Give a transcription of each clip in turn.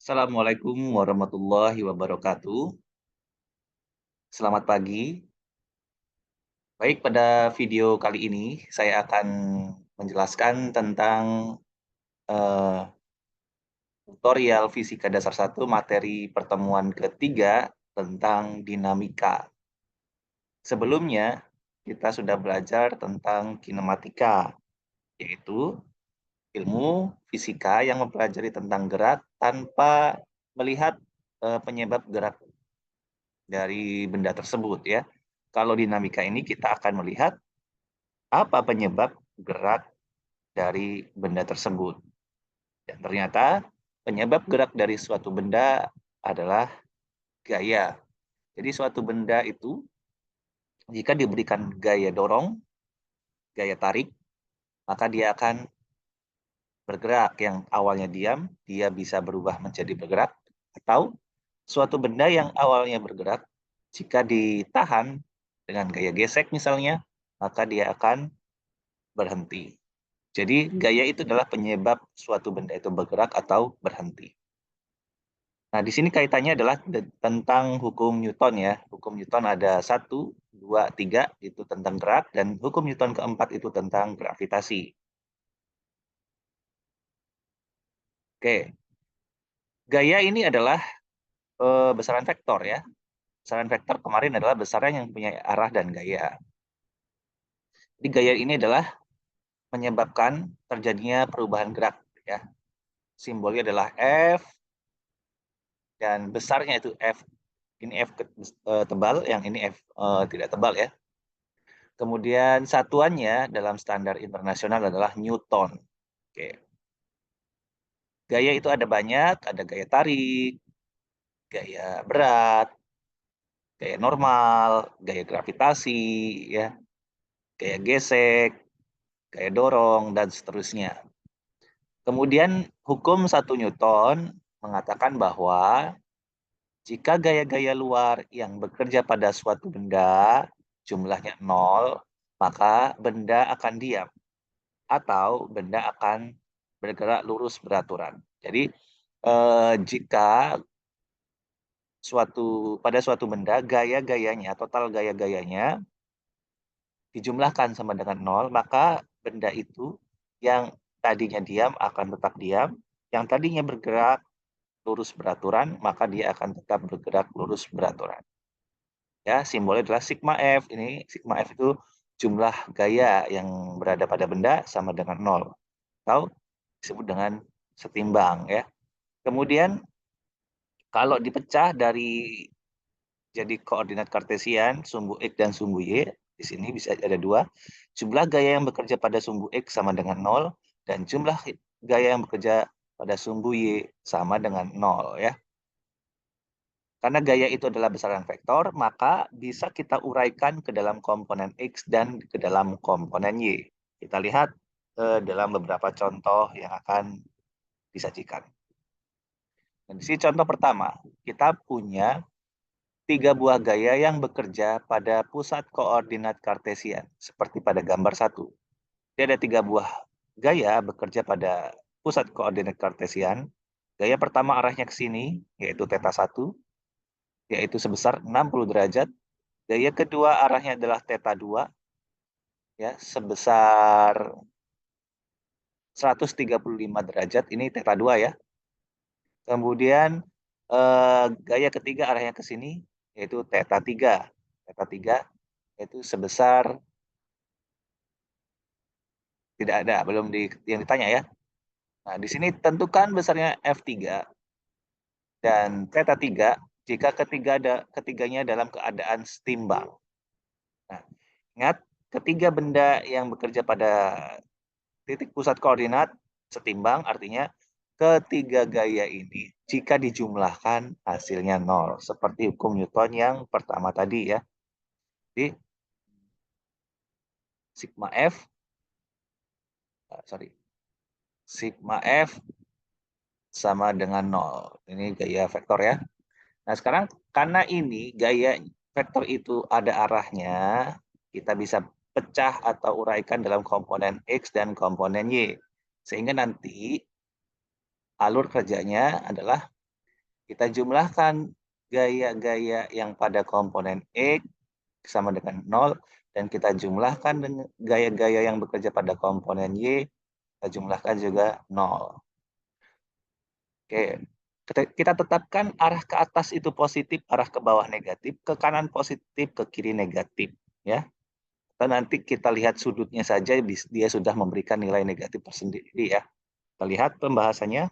Assalamualaikum warahmatullahi wabarakatuh. Selamat pagi. Baik, pada video kali ini saya akan menjelaskan tentang eh, tutorial Fisika Dasar 1 materi pertemuan ketiga tentang dinamika. Sebelumnya, kita sudah belajar tentang kinematika, yaitu ilmu fisika yang mempelajari tentang gerak tanpa melihat penyebab gerak dari benda tersebut ya. Kalau dinamika ini kita akan melihat apa penyebab gerak dari benda tersebut. Dan ternyata penyebab gerak dari suatu benda adalah gaya. Jadi suatu benda itu jika diberikan gaya dorong, gaya tarik, maka dia akan bergerak. Yang awalnya diam, dia bisa berubah menjadi bergerak. Atau suatu benda yang awalnya bergerak, jika ditahan dengan gaya gesek misalnya, maka dia akan berhenti. Jadi gaya itu adalah penyebab suatu benda itu bergerak atau berhenti. Nah, di sini kaitannya adalah tentang hukum Newton ya. Hukum Newton ada 1, 2, 3 itu tentang gerak, dan hukum Newton keempat itu tentang gravitasi. Oke, gaya ini adalah besaran vektor ya. Besaran vektor kemarin adalah besaran yang punya arah dan gaya. Jadi gaya ini adalah menyebabkan terjadinya perubahan gerak ya. Simbolnya adalah F dan besarnya itu F. Ini F tebal, yang ini F tidak tebal ya. Kemudian satuannya dalam standar internasional adalah Newton. Oke. Gaya itu ada banyak, ada gaya tarik, gaya berat, gaya normal, gaya gravitasi, ya, gaya gesek, gaya dorong, dan seterusnya. Kemudian hukum 1 Newton mengatakan bahwa jika gaya-gaya luar yang bekerja pada suatu benda jumlahnya 0, maka benda akan diam atau benda akan bergerak lurus beraturan. Jadi jika pada suatu benda gaya-gayanya, total gaya-gayanya dijumlahkan sama dengan 0, maka benda itu yang tadinya diam akan tetap diam, yang tadinya bergerak lurus beraturan, maka dia akan tetap bergerak lurus beraturan. Ya, simbolnya adalah sigma F. Ini sigma F itu jumlah gaya yang berada pada benda sama dengan 0. Atau disebut dengan setimbang ya. Kemudian kalau dipecah dari jadi koordinat kartesian, sumbu X dan sumbu Y, di sini bisa ada 2. Jumlah gaya yang bekerja pada sumbu X sama dengan 0, dan jumlah gaya yang bekerja pada sumbu Y sama dengan 0 ya. Karena gaya itu adalah besaran vektor, maka bisa kita uraikan ke dalam komponen X dan ke dalam komponen Y. Kita lihat dalam beberapa contoh yang akan disajikan. Dan di sini contoh pertama, kita punya 3 buah gaya yang bekerja pada pusat koordinat kartesian, seperti pada gambar 1. Jadi ada 3 buah gaya bekerja pada pusat koordinat kartesian. Gaya pertama arahnya ke sini, yaitu θ1, yaitu sebesar 60 derajat. Gaya kedua arahnya adalah θ2, ya, sebesar 135 derajat. Ini θ2 ya. Kemudian gaya ketiga arahnya ke sini, yaitu θ3. θ3 itu sebesar tidak ada, belum yang ditanya ya. Nah, di sini tentukan besarnya F3 dan θ3 jika ketiganya dalam keadaan setimbang. Nah, ingat, ketiga benda yang bekerja pada titik pusat koordinat setimbang, artinya ketiga gaya ini jika dijumlahkan hasilnya 0, seperti hukum Newton yang pertama tadi ya. Jadi sigma F, sigma F sama dengan 0. Ini gaya vektor ya. Nah, sekarang karena ini gaya vektor itu ada arahnya, kita bisa pecah atau uraikan dalam komponen X dan komponen Y. Sehingga nanti alur kerjanya adalah Kita jumlahkan gaya-gaya yang pada komponen X sama dengan 0, dan kita jumlahkan dengan gaya-gaya yang bekerja pada komponen Y, kita jumlahkan juga 0. Oke, kita tetapkan arah ke atas itu positif, arah ke bawah negatif, ke kanan positif, ke kiri negatif, ya. Dan nanti kita lihat sudutnya saja, dia sudah memberikan nilai negatif tersendiri, ya. Kita lihat pembahasannya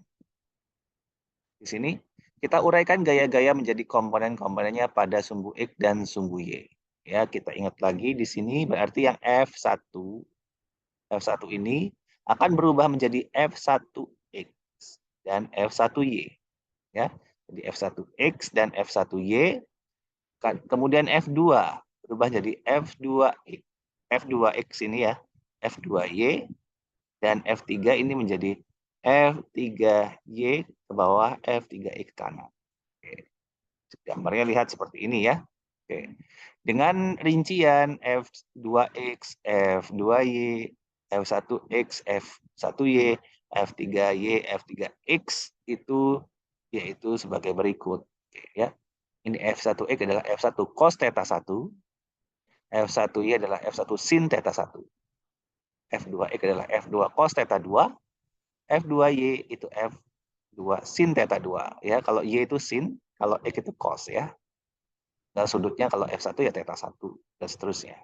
di sini. Kita uraikan gaya-gaya menjadi komponen-komponennya pada sumbu X dan sumbu Y. Ya, kita ingat lagi di sini berarti yang F1 ini akan berubah menjadi F1X dan F1Y. Ya, jadi F1X dan F1Y. Kemudian F2 berubah jadi F2X. F2X ini ya, F2Y, dan F3 ini menjadi F3Y ke bawah, F3X ke kanan. Oke. Gambarnya lihat seperti ini ya. Oke. Dengan rincian F2X, F2Y, F1X, F1Y, F3Y, F3X itu yaitu sebagai berikut. Oke, ya. Ini F1X adalah F1 cos theta 1, F1Y adalah F1 sin theta 1, F2X adalah F2 cos theta 2, F2Y itu F2 sin theta 2. Ya, kalau Y itu sin, kalau X itu cos ya. Dan sudutnya kalau F1 ya theta 1 dan seterusnya.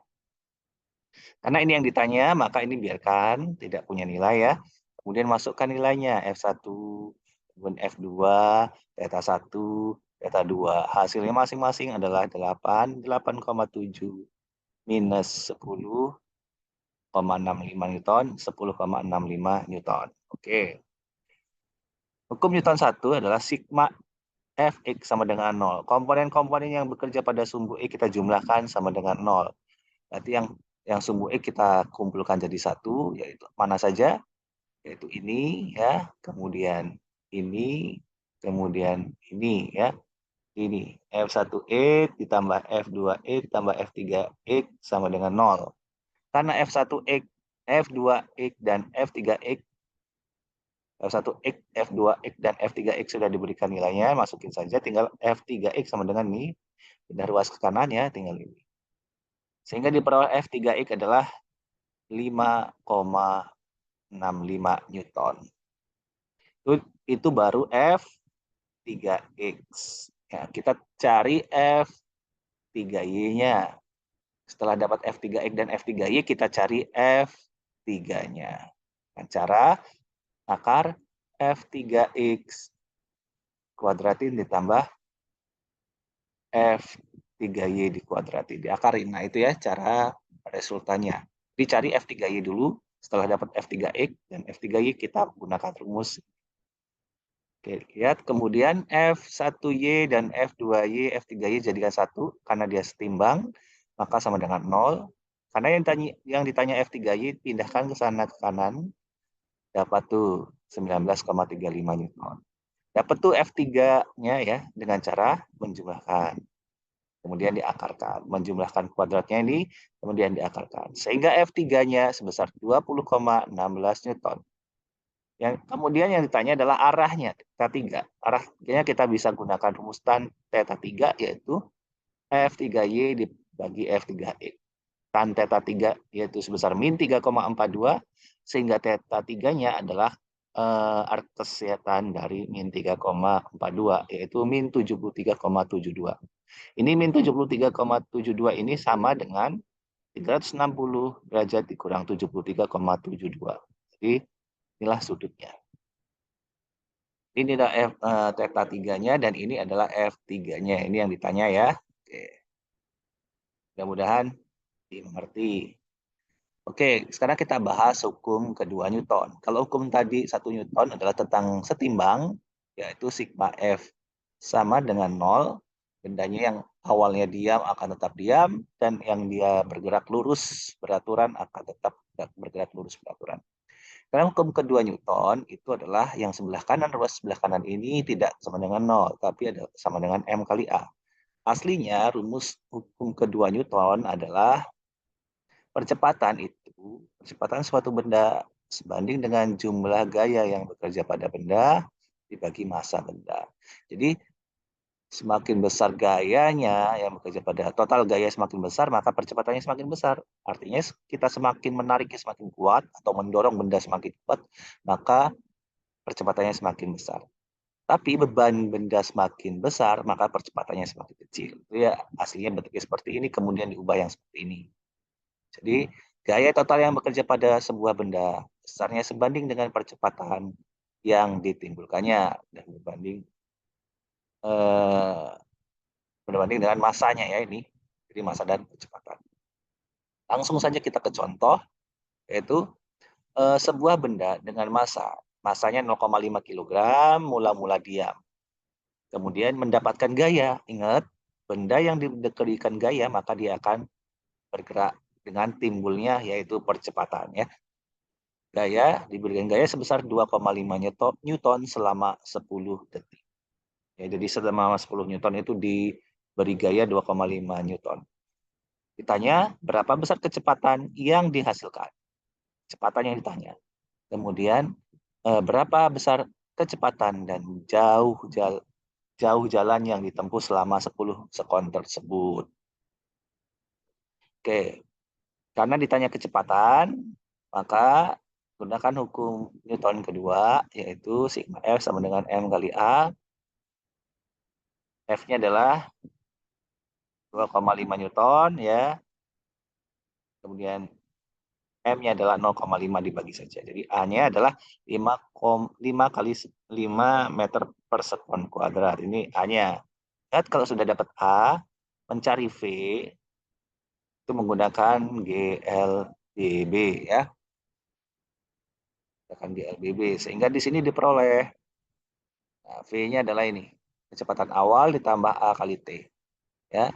Karena ini yang ditanya, maka ini biarkan tidak punya nilai ya. Kemudian masukkan nilainya F1, kemudian F2, theta 1, theta 2. Hasilnya masing-masing adalah 8, 8,7 minus 10,65 Newton, 10,65 Newton. Oke. Hukum Newton 1 adalah sigma Fx sama dengan 0. Komponen-komponen yang bekerja pada sumbu X kita jumlahkan sama dengan 0. Berarti yang sumbu X kita kumpulkan jadi satu, yaitu mana saja? Yaitu ini ya, kemudian ini, kemudian ini ya. Ini F1X ditambah F2X ditambah F3X sama dengan 0. Karena F1X, F2X, dan F3X, F1X, F2X, dan F3X sudah diberikan nilainya, masukin saja, tinggal F3X sama dengan ini, pindah ruas ke kanan ya, tinggal ini. Sehingga diperoleh F3X adalah 5,65 Newton. Itu baru F3X. Ya, kita cari F3Y-nya. Setelah dapat F3X dan F3Y, kita cari F3-nya. Dengan cara akar F3X kuadratin ditambah F3Y dikuadratin. Diakarin. Nah, itu ya cara resultannya. Dicari F3Y dulu. Setelah dapat F3X dan F3Y, kita gunakan rumus. Oke, lihat. Kemudian F1Y dan F2Y, F3Y jadikan satu. Karena dia setimbang, maka sama dengan 0. Karena yang ditanya F3Y, pindahkan ke sana ke kanan. Dapat tuh 19,35 Newton. Dapat tuh F3-nya ya dengan cara menjumlahkan. Kemudian diakarkan. Menjumlahkan kuadratnya ini, kemudian diakarkan. Sehingga F3-nya sebesar 20,16 Newton. Kemudian yang ditanya adalah arahnya, theta 3. Arahnya kita bisa gunakan rumus tan theta 3, yaitu F3Y dibagi F3X. Tan theta 3 yaitu sebesar min 3,42, sehingga theta 3-nya adalah arcsetan dari min 3,42, yaitu min 73,72. Ini min 73,72 ini sama dengan 360 derajat dikurang 73,72. Jadi inilah sudutnya. Ini adalah theta 3-nya dan ini adalah F3-nya. Ini yang ditanya ya. Oke. Mudah-mudahan dimengerti. Oke, sekarang kita bahas hukum kedua Newton. Kalau hukum tadi 1 Newton adalah tentang setimbang, yaitu sigma F sama dengan 0. Bendanya yang awalnya diam akan tetap diam, dan yang dia bergerak lurus beraturan akan tetap bergerak lurus beraturan. Karena hukum kedua Newton itu adalah yang sebelah kanan, ruas sebelah kanan ini tidak sama dengan 0, tapi ada sama dengan M kali A. Aslinya rumus hukum kedua Newton adalah percepatan suatu benda sebanding dengan jumlah gaya yang bekerja pada benda dibagi massa benda. Jadi Semakin besar gayanya yang bekerja pada total gaya semakin besar, maka percepatannya semakin besar. Artinya kita semakin menariknya semakin kuat atau mendorong benda semakin kuat, maka percepatannya semakin besar. Tapi beban benda semakin besar, maka percepatannya semakin kecil. Itu ya aslinya bentuknya seperti ini, kemudian diubah yang seperti ini. Jadi gaya total yang bekerja pada sebuah benda besarnya sebanding dengan percepatan yang ditimbulkannya dan eh, berbanding dengan masanya ya ini. Jadi massa dan kecepatan. Langsung saja kita ke contoh, yaitu sebuah benda dengan masanya 0,5 kg, mula-mula diam. Kemudian mendapatkan gaya. Ingat, benda yang diberikan gaya maka dia akan bergerak dengan timbulnya yaitu percepatan ya. Diberikan gaya sebesar 2,5 Newton selama 10 detik. Ya, jadi selama 10 Newton itu diberi gaya 2,5 Newton. Ditanya berapa besar kecepatan yang dihasilkan. Kecepatan yang ditanya. Kemudian berapa besar kecepatan dan jauh jalan yang ditempuh selama 10 sekon tersebut. Oke, karena ditanya kecepatan, maka gunakan hukum Newton kedua, yaitu sigma F sama dengan M kali A. F-nya adalah 2,5 Newton ya. Kemudian M-nya adalah 0,5 dibagi saja. Jadi A-nya adalah 5 kali 5 meter per sekon kuadrat. Ini A-nya. Lihat kalau sudah dapat A, mencari V itu menggunakan GLBB ya. Menggunakan GLBB sehingga di sini diperoleh nah, V-nya adalah ini. Kecepatan awal ditambah A kali T ya.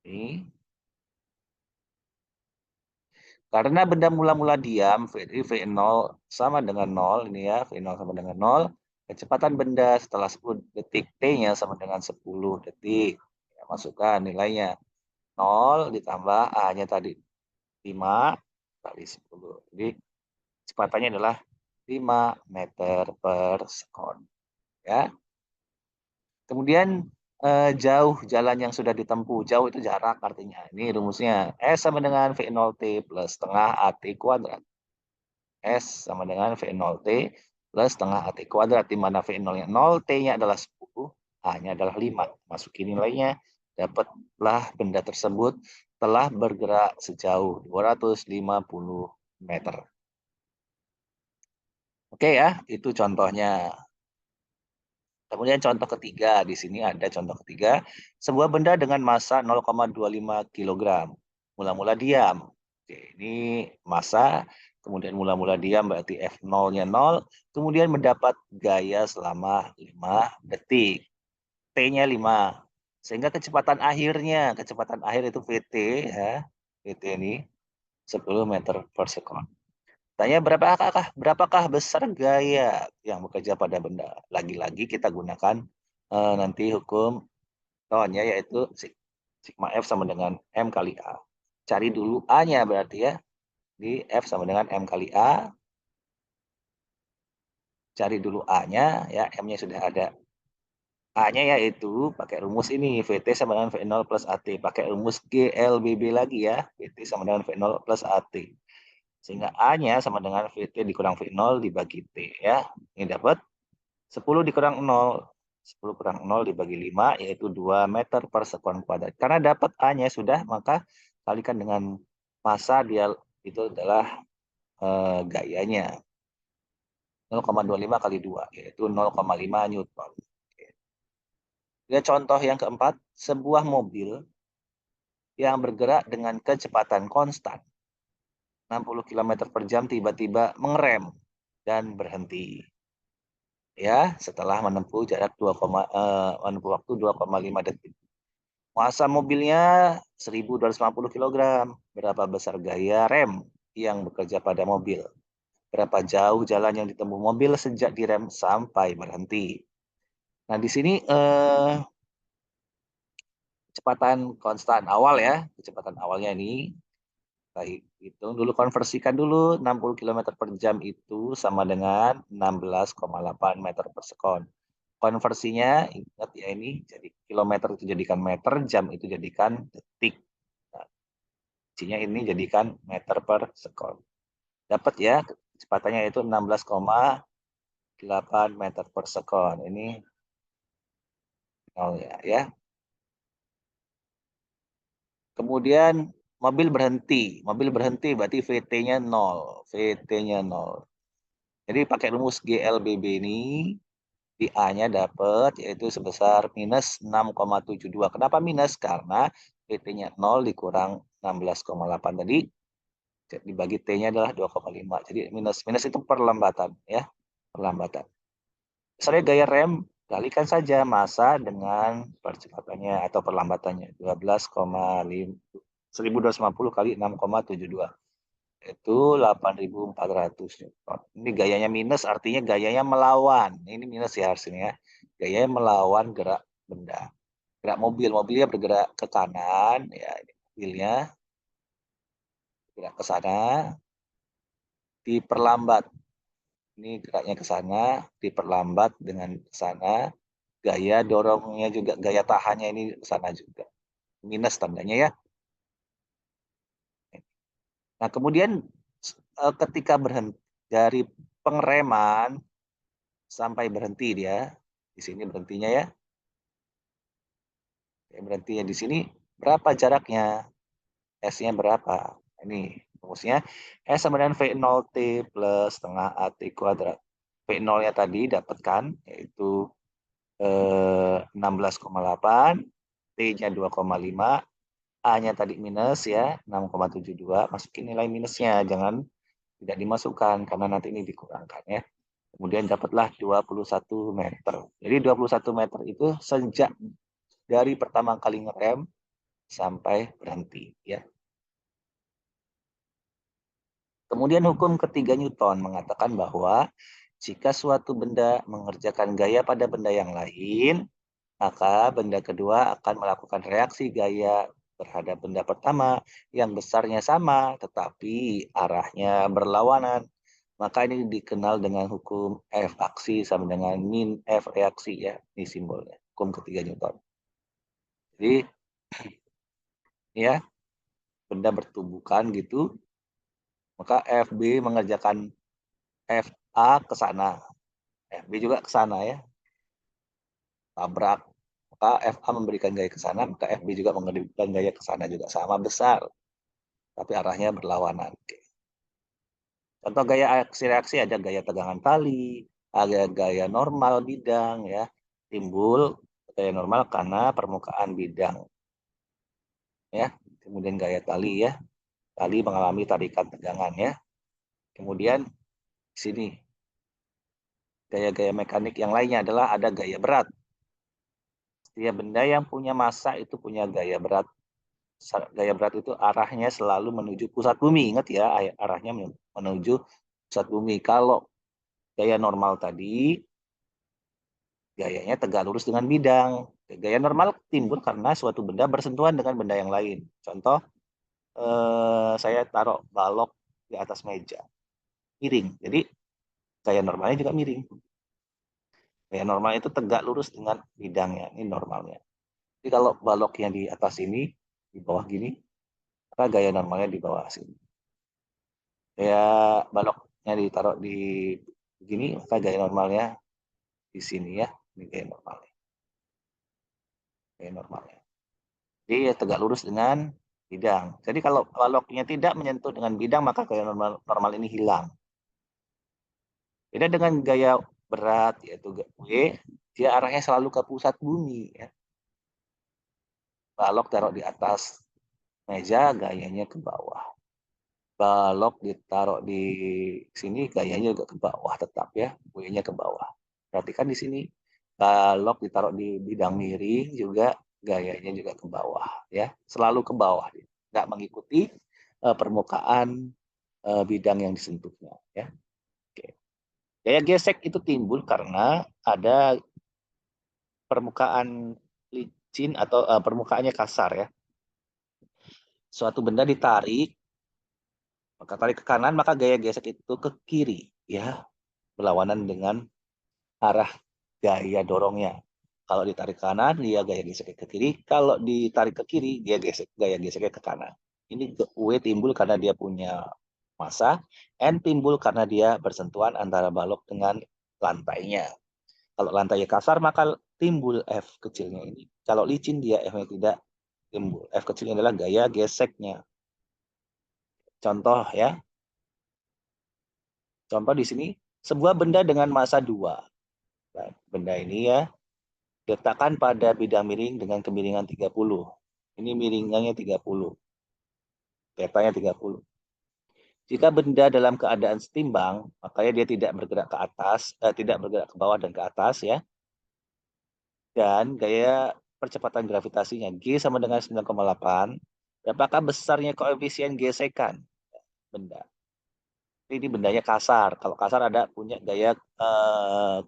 Ini karena benda mula-mula diam, V0 sama dengan 0, ini ya, V0 sama dengan 0, kecepatan benda setelah 10 detik, T-nya sama dengan 10 detik. Ya, masukkan nilainya. 0 ditambah A-nya tadi, 5 kali 10. Jadi, kecepatannya adalah 5 meter per sekon. Ya. Kemudian, jauh jalan yang sudah ditempuh. Jauh itu jarak artinya. Ini rumusnya. S sama dengan V0T plus setengah AT kuadrat. S sama dengan V0T plus setengah AT kuadrat, di mana V0-nya 0, T-nya adalah 10, A-nya adalah 5. Masukin nilainya, dapatlah benda tersebut telah bergerak sejauh 250 meter. Oke ya, itu contohnya. Kemudian contoh ketiga, di sini ada contoh ketiga, sebuah benda dengan massa 0,25 kg. Mula-mula diam. Oke, ini massa, kemudian mula-mula diam berarti F0-nya 0, kemudian mendapat gaya selama 5 detik. T-nya 5. Sehingga kecepatan akhir itu VT ya. VT ini 10 meter per sekon. Tanya berapakah besar gaya yang bekerja pada benda? Lagi-lagi kita gunakan nanti hukum Newton yaitu sigma F sama dengan M kali A. Cari dulu A-nya berarti ya. Di F sama dengan M kali A. Cari dulu A-nya ya, M-nya sudah ada. A-nya yaitu pakai rumus ini, VT sama dengan V0 plus AT. Pakai rumus GLBB lagi ya, VT sama dengan V0 plus AT. Sehingga A-nya sama dengan VT dikurang V0 dibagi T ya. Ini dapat 10 dikurang 0. 10 kurang 0 dibagi 5 yaitu 2 meter per sekon kuadrat. Karena dapat A-nya sudah, maka kalikan dengan massa dia itu adalah gayanya. 0,25 kali 2 yaitu 0,5 Newton. Ya, contoh yang keempat, sebuah mobil yang bergerak dengan kecepatan konstan 60 km per jam tiba-tiba mengerem dan berhenti. Ya, setelah menempuh jarak menempuh waktu 2,5 detik. Massa mobilnya 1.250 kg. Berapa besar gaya rem yang bekerja pada mobil? Berapa jauh jalan yang ditempuh mobil sejak direm sampai berhenti? Nah, di sini kecepatan konstan awal ya, kecepatan awalnya ini baik, hitung dulu, konversikan dulu 60 km per jam itu sama dengan 16,8 meter per sekon. Konversinya ingat ya, ini jadi kilometer itu jadikan meter, jam itu jadikan detik. Nah, ini jadikan meter per sekon. Dapat ya kecepatannya itu 16,8 meter per sekon. Ini 0 ya. Kemudian mobil berhenti. Mobil berhenti berarti VT-nya 0. VT-nya 0. Jadi pakai rumus GLBB ini, di A-nya dapat yaitu sebesar minus 6,72. Kenapa minus? Karena VT-nya 0 dikurang 16,8 tadi, dibagi T-nya adalah 2,5. Jadi minus itu perlambatan ya, perlambatan. Misalnya gaya rem, kalikan saja massa dengan percepatannya atau perlambatannya 12,1250 kali 6,72. Itu 8.400 Newton. Ini gayanya minus, artinya gayanya melawan. Ini minus ya harusnya. Gayanya melawan gerak benda. Gerak mobil, mobilnya bergerak ke kanan, ya ini mobilnya bergerak ke sana, diperlambat. Ini geraknya ke sana, diperlambat dengan ke sana. Gaya dorongnya juga, gaya tahannya ini ke sana juga. Minus tandanya ya. Nah, kemudian ketika berhenti dari pengereman sampai berhenti dia, di sini berhentinya ya. Berhentinya di sini berapa jaraknya? S-nya berapa? Ini rumusnya S sama dengan V0T plus setengah AT kuadrat. V0-nya tadi dapatkan yaitu 16,8, T-nya 2,5, A-nya tadi minus ya 6,72, masukin nilai minusnya, jangan tidak dimasukkan karena nanti ini dikurangkan ya. Kemudian dapatlah 21 meter. Jadi 21 meter itu sejak dari pertama kali ngerem sampai berhenti ya. Kemudian hukum ketiga Newton mengatakan bahwa jika suatu benda mengerjakan gaya pada benda yang lain, maka benda kedua akan melakukan reaksi gaya terhadap benda pertama yang besarnya sama tetapi arahnya berlawanan. Maka ini dikenal dengan hukum F aksi sama dengan min F reaksi ya. Ini simbolnya. Hukum ketiga Newton. Jadi ya, benda bertumbukan gitu, maka FB mengerjakan FA ke sana. FB juga ke sana ya. Tabrak. Maka FA memberikan gaya ke sana, maka FB juga memberikan gaya ke sana juga sama besar. Tapi arahnya berlawanan. Contoh gaya aksi reaksi ada gaya tegangan tali, ada gaya normal bidang ya. Timbul gaya normal karena permukaan bidang ya. Kemudian gaya tali ya. Tali mengalami tarikan tegangan ya. Kemudian di sini gaya-gaya mekanik yang lainnya adalah ada gaya berat. Setiap benda yang punya massa itu punya gaya berat. Gaya berat itu arahnya selalu menuju pusat bumi. Ingat ya, arahnya menuju pusat bumi. Kalau gaya normal tadi, gayanya tegak lurus dengan bidang. Gaya normal timbul karena suatu benda bersentuhan dengan benda yang lain. Contoh, saya taruh balok di atas meja. Miring. Jadi, gaya normalnya juga miring. Gaya normal itu tegak lurus dengan bidangnya. Ini normalnya. Jadi kalau baloknya di atas ini, di bawah gini, maka gaya normalnya di bawah sini. Gaya baloknya ditaruh di begini, maka gaya normalnya di sini ya. Ini gaya normalnya. Gaya normalnya. Jadi ya tegak lurus dengan bidang. Jadi kalau baloknya tidak menyentuh dengan bidang, maka gaya normal ini hilang. Beda dengan gaya berat, yaitu W, dia arahnya selalu ke pusat bumi. Ya. Balok taruh di atas meja, gayanya ke bawah. Balok ditaruh di sini, gayanya juga ke bawah tetap ya, W-nya ke bawah. Perhatikan di sini, balok ditaruh di bidang miring juga gayanya juga ke bawah ya, selalu ke bawah, nggak mengikuti permukaan bidang yang disentuhnya ya. Oke. Gaya gesek itu timbul karena ada permukaan licin atau permukaannya kasar ya. Suatu benda ditarik, maka tarik ke kanan, maka gaya gesek itu ke kiri ya, berlawanan dengan arah gaya dorongnya. Kalau ditarik ke kanan, dia gaya geseknya ke kiri. Kalau ditarik ke kiri, dia gaya geseknya ke kanan. Ini W timbul karena dia punya massa, N timbul karena dia bersentuhan antara balok dengan lantainya. Kalau lantainya kasar, maka timbul F kecilnya ini. Kalau licin, dia F-nya tidak timbul. F kecilnya adalah gaya geseknya. Contoh ya. Contoh di sini, sebuah benda dengan massa 2. Nah, benda ini ya, letakkan pada bidang miring dengan kemiringan 30. Ini miringannya 30. Tetanya 30. Jika benda dalam keadaan setimbang, makanya dia tidak bergerak ke atas, tidak bergerak ke bawah dan ke atas ya. Dan gaya percepatan gravitasinya G sama dengan 9,8. Berapakah besarnya koefisien gesekan benda? Ini bendanya kasar. Kalau kasar ada punya gaya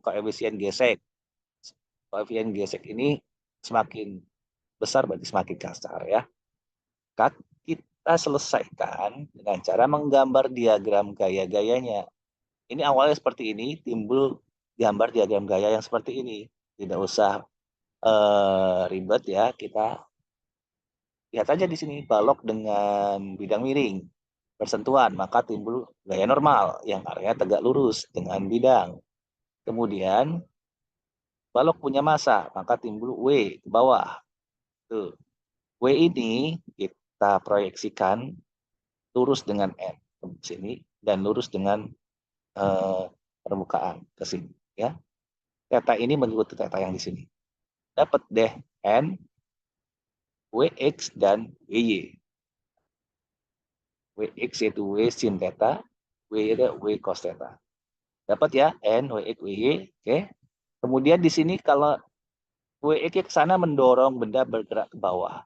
koefisien gesek. Koefisien gesek ini semakin besar berarti semakin kasar ya. Kita selesaikan dengan cara menggambar diagram gaya-gayanya. Ini awalnya seperti ini, timbul gambar diagram gaya yang seperti ini. Tidak usah ribet ya, kita lihat aja di sini balok dengan bidang miring bersentuhan, maka timbul gaya normal yang arahnya tegak lurus dengan bidang. Kemudian balok punya massa, maka timbul W ke bawah. Tuh. W ini kita proyeksikan lurus dengan N ke sini dan lurus dengan permukaan ke sini ya. Theta ini mengikuti theta yang di sini. Dapat deh N, Wx dan Wy. Wx yaitu W sin theta, W itu W cos theta. Dapat ya N, Wx, Wy. Oke. Kemudian di sini kalau Wx ke sana mendorong benda bergerak ke bawah.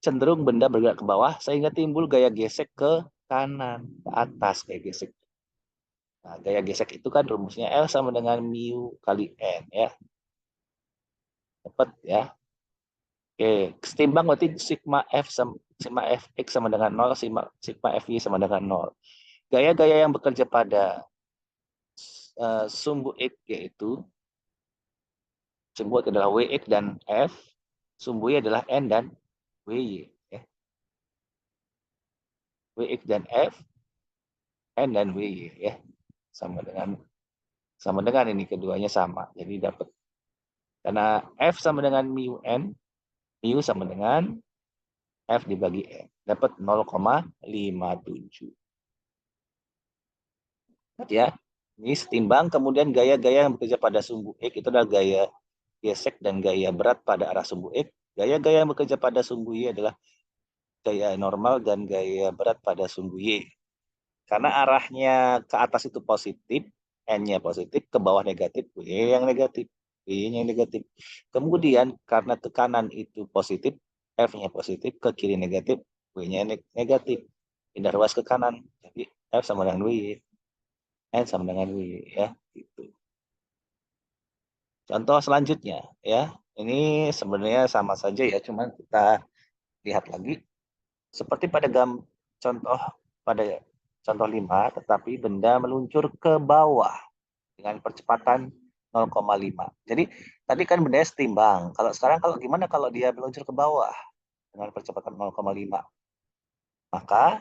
Cenderung benda bergerak ke bawah sehingga timbul gaya gesek ke kanan, ke atas kayak gesek. Nah, gaya gesek itu kan rumusnya L sama dengan mu kali N ya. Dapat ya. Oke, setimbang berarti sigma Fx sama dengan 0, sigma Fy sama dengan 0. Gaya-gaya yang bekerja pada sumbu X yaitu sumbu X adalah Wx dan F, sumbu Y adalah N dan Wy. Ya. Wx dan F, N dan Wy ya. Sama dengan ini keduanya sama. Jadi dapat karena F sama dengan mu N, mu sama dengan F dibagi N. Dapat 0,57. Ya. Ini setimbang, kemudian gaya-gaya yang bekerja pada sumbu X itu adalah gaya gesek dan gaya berat pada arah sumbu X. Gaya-gaya yang bekerja pada sumbu Y adalah gaya normal dan gaya berat pada sumbu Y. Karena arahnya ke atas itu positif, N-nya positif, ke bawah negatif, Y yang negatif. Y-nya yang negatif. Kemudian karena tekanan itu positif, F-nya positif, ke kiri negatif, W-nya negatif. Pindah ruas ke kanan. Jadi F sama dengan W. N sama dengan W ya. Gitu. Contoh selanjutnya ya. Ini sebenarnya sama saja ya, cuman kita lihat lagi seperti pada contoh pada contoh 5, tetapi benda meluncur ke bawah dengan percepatan 0,5. Jadi tadi kan benda setimbang. Kalau gimana kalau dia meluncur ke bawah dengan percepatan 0,5? Maka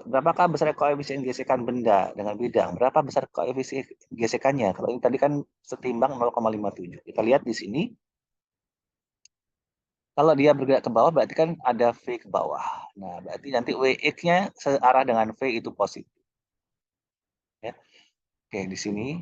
berapakah besar koefisien gesekan benda dengan bidang? Berapa besar koefisien gesekannya? Kalau ini tadi kan setimbang 0,57. Kita lihat di sini. Kalau dia bergerak ke bawah berarti kan ada V ke bawah. Nah, berarti nanti Wx-nya searah dengan V itu positif. Ya. Oke, di sini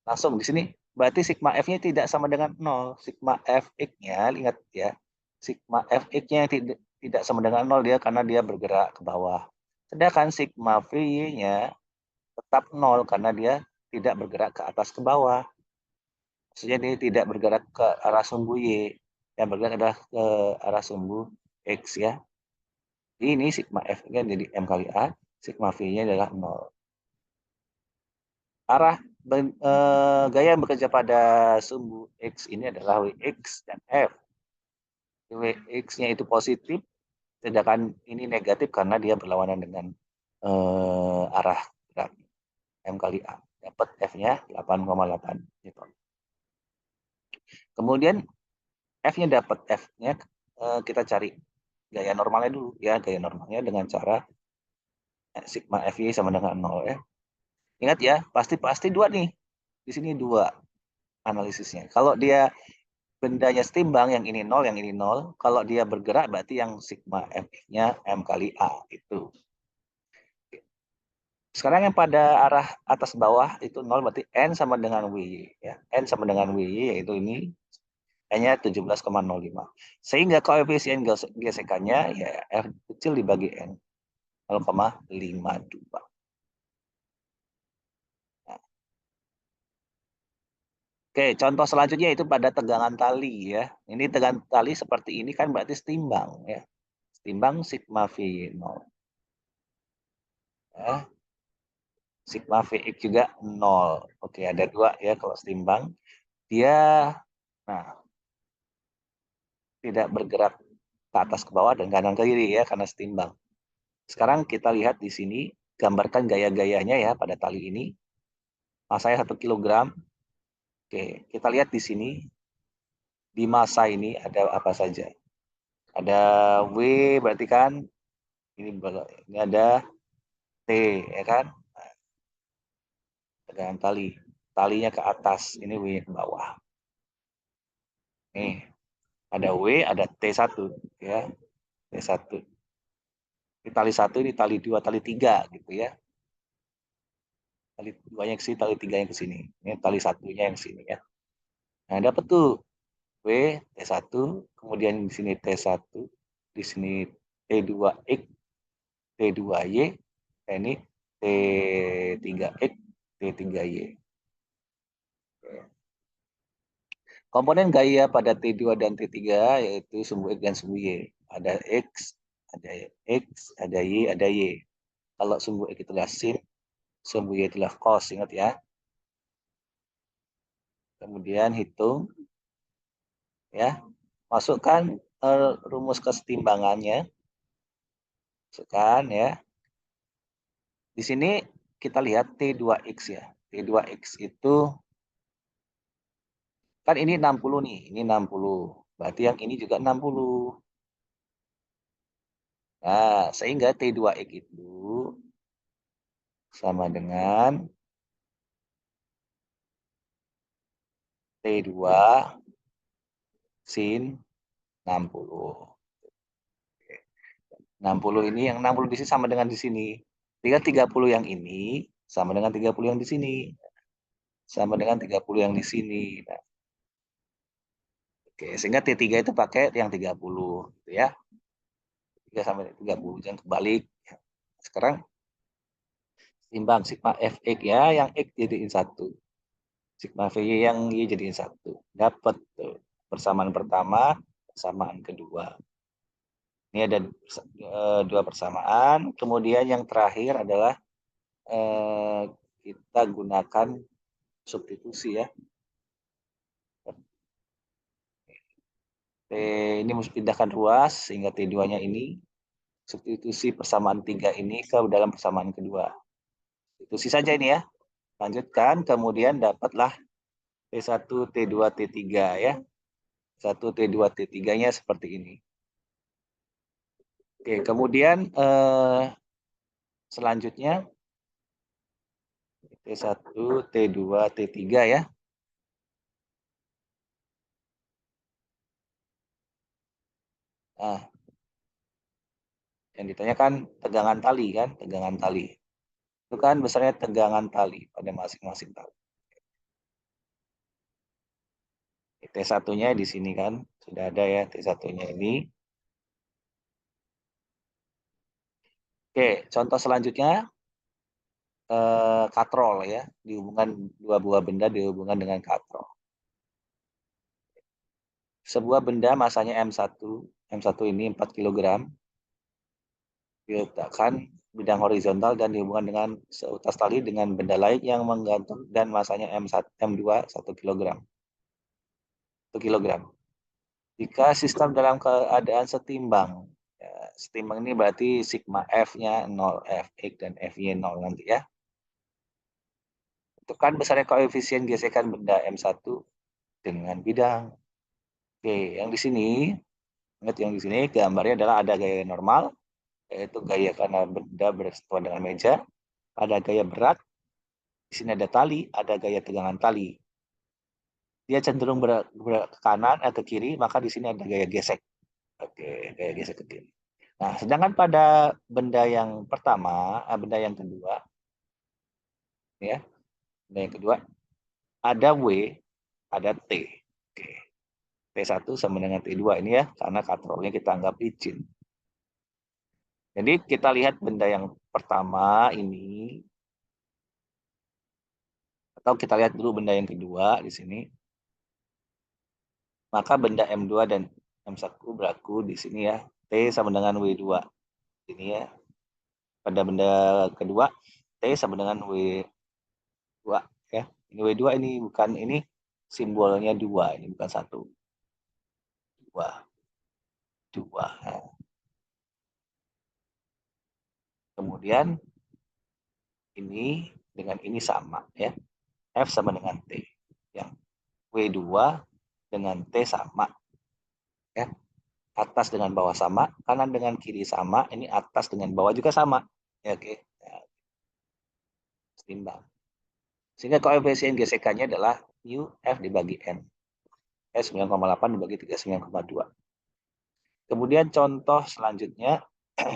langsung di sini berarti sigma F-nya tidak sama dengan 0. Sigma Fx-nya ingat ya. Sigma Fx-nya tidak sama dengan 0 dia karena dia bergerak ke bawah. Sedangkan sigma V-nya tetap 0 karena dia tidak bergerak ke atas ke bawah. Maksudnya dia tidak bergerak ke arah sumbu Y. Yang bergerak adalah ke arah sumbu X ya. Ini sigma F-nya jadi M kali A, sigma V-nya adalah 0. Arah gaya yang bekerja pada sumbu X ini adalah Wx dan F. Wx-nya itu positif, sedangkan ini negatif karena dia berlawanan dengan arah gerak M kali A. dapat F-nya 8,8 Newton. Kemudian F-nya dapat, F-nya kita cari gaya normalnya dulu ya, gaya normalnya dengan cara sigma FY sama dengan 0 ya. Ingat ya, pasti dua nih. Di sini dua analisisnya. Kalau dia bendanya setimbang, yang ini 0, yang ini 0. Kalau dia bergerak berarti yang sigma F-nya M kali A itu. Sekarang yang pada arah atas bawah itu 0 berarti N sama dengan WY ya. N sama dengan WY yaitu ini N-nya 17,05. Sehingga koefisien gesekannya ya F kecil dibagi N 0,52. Nah, oke, contoh selanjutnya itu pada tegangan tali ya. Ini tegangan tali seperti ini kan berarti setimbang ya. Setimbang sigma V0. Ya. Sigma Vx juga 0. Oke, ada dua ya kalau setimbang. Dia nah tidak bergerak ke atas ke bawah dan kanan ke kiri ya karena setimbang. Sekarang kita lihat di sini gambarkan gaya-gayanya ya pada tali ini. Masanya 1 kilogram. Oke, kita lihat di sini di massa ini ada apa saja. Ada W berarti kan ini ada T ya kan. Tegangan tali. Talinya ke atas, ini W ke bawah. Nih, ada W, ada T1 ya. T1. Ini tali 1, ini tali 2, tali 3 gitu ya. Tali 2-nya ke sini, tali 3-nya ke sini. Ini tali 1-nya yang sini ya. Nah, dapat tuh W T1, kemudian di sini T1, di sini T2X, T2Y, ini T3X, T3Y. Komponen gaya pada T2 dan T3 yaitu sumbu X dan sumbu Y. Ada X, ada X, ada Y, ada Y. Kalau sumbu X itulah sin, sumbu Y itulah cos, ingat ya. Kemudian hitung, ya, masukkan rumus kesetimbangannya, masukkan ya. Di sini kita lihat T2X ya. T2X itu kan ini 60 nih, ini 60. Berarti yang ini juga 60. Nah, sehingga T2X itu sama dengan T2 sin 60. 60 ini, yang 60 di sini sama dengan di sini. 30 yang ini sama dengan 30 yang di sini. Sama dengan 30 yang di sini. Nah, oke, sehingga T3 itu pakai yang 30 gitu ya. 3 sampai 30 jangan kebalik. Sekarang timbang sigma Fx ya, yang X jadiin 1. Sigma Vy yang Y jadiin 1. Dapat tuh. Persamaan pertama, persamaan kedua. Ini ada dua persamaan. Kemudian yang terakhir adalah kita gunakan substitusi ya. Ini mesti pindahkan ruas sehingga T2-nya ini substitusi persamaan 3 ini ke dalam persamaan kedua. Substitusi saja ini ya. Lanjutkan, kemudian dapatlah T1, T2, T3 ya. 1, T2, T3-nya seperti ini. Oke, kemudian selanjutnya T1, T2, T3 ya. Nah, yang ditanyakan tegangan tali kan, tegangan tali. Itu kan besarnya tegangan tali pada masing-masing tali. T1-nya di sini kan, sudah ada ya T1-nya ini. Oke, contoh selanjutnya katrol ya, dihubungkan dua buah benda dihubungkan dengan katrol. Sebuah benda masanya M1 ini 4 kg, diletakkan bidang horizontal dan dihubungkan dengan seutas tali dengan benda lain yang menggantung dan masanya M2 1 kg. 1 kg. Jika sistem dalam keadaan setimbang, ya, setimbang ini berarti sigma F-nya 0, Fx dan Fy 0 nanti ya. Tentukan besarnya koefisien gesekan benda M1 dengan bidang. Oke, yang di sini, ingat yang di sini gambarnya adalah ada gaya normal, yaitu gaya karena benda bersentuhan dengan meja, ada gaya berat, di sini ada tali, ada gaya tegangan tali. Dia cenderung ke kanan atau ke kiri, maka di sini ada gaya gesek. Oke, gaya gesek ke kiri. Nah, sedangkan pada benda yang pertama, benda yang kedua, ya, benda yang kedua, ada W, ada T. Oke. T1 sama dengan T2 ini ya, karena katrolnya kita anggap licin. Jadi kita lihat benda yang pertama ini, atau kita lihat dulu benda yang kedua di sini. Maka benda M2 dan M1 berlaku di sini ya. T sama dengan W2. Ini ya. Pada benda kedua, T sama dengan W2 ya. Ini W2 ini bukan, ini simbolnya 2, ini bukan 1. 2. 2. Nah. Kemudian ini dengan ini sama ya. F sama dengan T. Yang W2 dengan T sama. Ya. Atas dengan bawah sama, kanan dengan kiri sama, ini atas dengan bawah juga sama. Ya, oke. Ya, seimbang. Sehingga koefisien gesekannya adalah mu F dibagi N. S 9,8 dibagi 39,2. Kemudian contoh selanjutnya,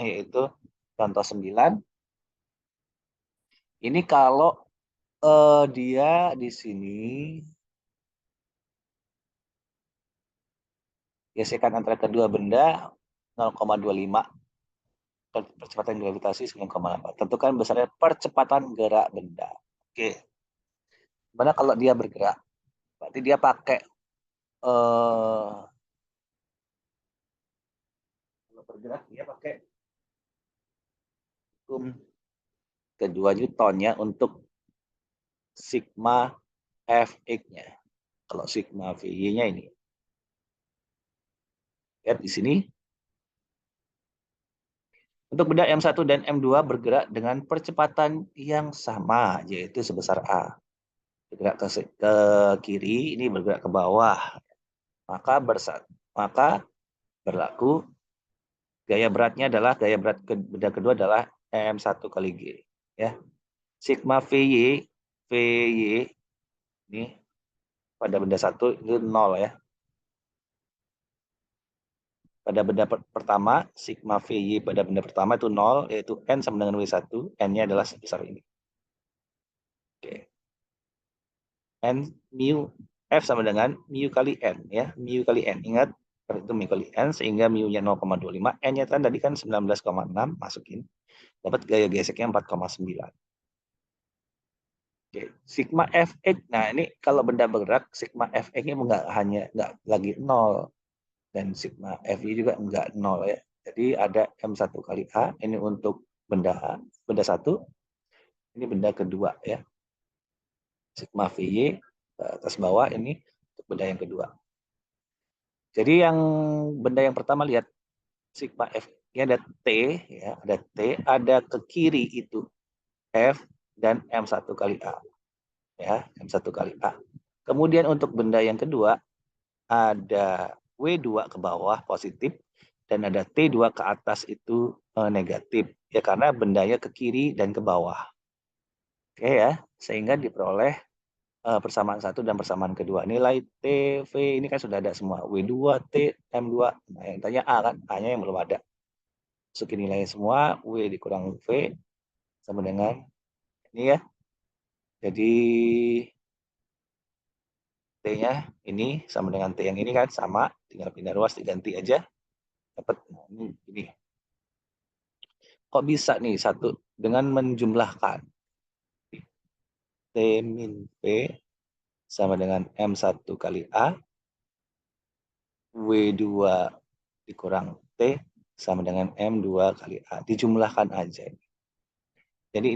yaitu contoh 9. Ini kalau dia di sini gesekan antara kedua benda 0,25, percepatan gravitasi 9,8. Tentukan besarnya percepatan gerak benda. Oke. Mana kalau dia bergerak? Berarti dia pakai kalau bergerak dia pakai hukum kedua Newton ya untuk sigma Fx-nya. Kalau sigma Vy-nya ini. Lihat di sini. Untuk benda M1 dan M2 bergerak dengan percepatan yang sama, yaitu sebesar A. Bergerak ke kiri, ini bergerak ke bawah. Maka berlaku gaya beratnya adalah, gaya berat benda kedua adalah M1 kali G. Ya. Sigma Vy ini pada benda satu itu 0 ya. Pada benda pertama, sigma Vy pada benda pertama itu 0, yaitu N sama dengan W1, N-nya adalah sebesar ini. Oke. N mu F sama dengan mu kali N ya, mu kali N. Ingat, itu mu kali N, sehingga mu-nya 0,25, N-nya kan tadi kan 19,6, masukin. Dapat gaya geseknya 4,9. Oke. Sigma Fx, nah ini kalau benda bergerak, sigma Fx-nya nggak lagi 0. Dan sigma Fi juga enggak 0 ya. Jadi ada M1 kali A, ini untuk benda satu, ini benda kedua ya. Sigma Vy atas bawah ini untuk benda yang kedua. Jadi yang benda yang pertama lihat sigma F, ini ada T ya, ada ke kiri itu F dan M1 kali A. Ya, M1 kali A. Kemudian untuk benda yang kedua ada W2 ke bawah positif dan ada T2 ke atas itu negatif. Ya karena bendanya ke kiri dan ke bawah. Oke ya, sehingga diperoleh persamaan satu dan persamaan kedua. Nilai T, V ini kan sudah ada semua. W2, T, M2. Nah, yang tanya A kan, A-nya yang belum ada. Masukin nilainya semua, W dikurang V sama dengan ini ya. Jadi T-nya ini sama dengan T yang ini kan, sama. Tinggal pindah ruas, diganti aja. Dapat ini. Kok bisa nih satu dengan menjumlahkan T min V sama dengan M1 kali A, W2 dikurang T sama dengan M2 kali A. Dijumlahkan aja. Jadi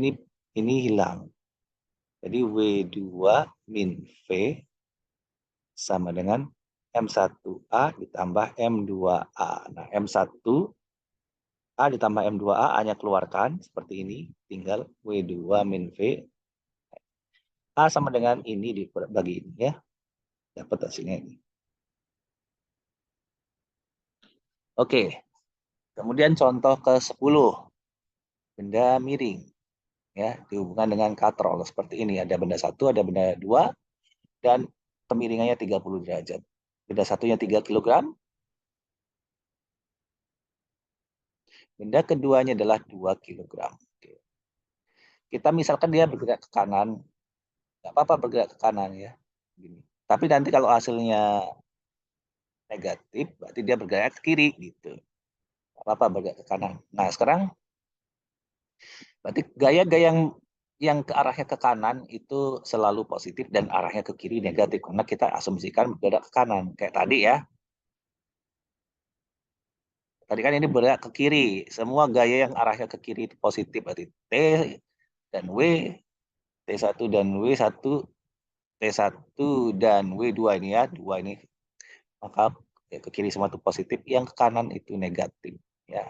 ini hilang. Jadi W2 min V sama dengan M1A ditambah M2A. Nah, M1A ditambah M2A hanya keluarkan seperti ini. Tinggal W2 min V. A sama dengan ini dibagi ini ya. Dapat hasilnya ini. Oke. Kemudian contoh ke-10. Benda miring ya, dihubungkan dengan katrol seperti ini. Ada benda 1, ada benda 2 dan kemiringannya 30 derajat. Benda satunya 3 kg, benda keduanya adalah 2 kg. Kita misalkan dia bergerak ke kanan, nggak apa-apa bergerak ke kanan ya. Gini. Tapi nanti kalau hasilnya negatif, berarti dia bergerak ke kiri gitu. Nggak apa-apa bergerak ke kanan. Nah sekarang berarti gaya-gaya yang ke arahnya ke kanan itu selalu positif dan arahnya ke kiri negatif karena kita asumsikan bergerak ke kanan kayak tadi ya. Tadi kan ini bergerak ke kiri. Semua gaya yang arahnya ke kiri itu positif berarti T dan W, T1 dan W1, T1 dan W2 ini ya, dua ini maka ya, ke kiri semua itu positif, yang ke kanan itu negatif ya.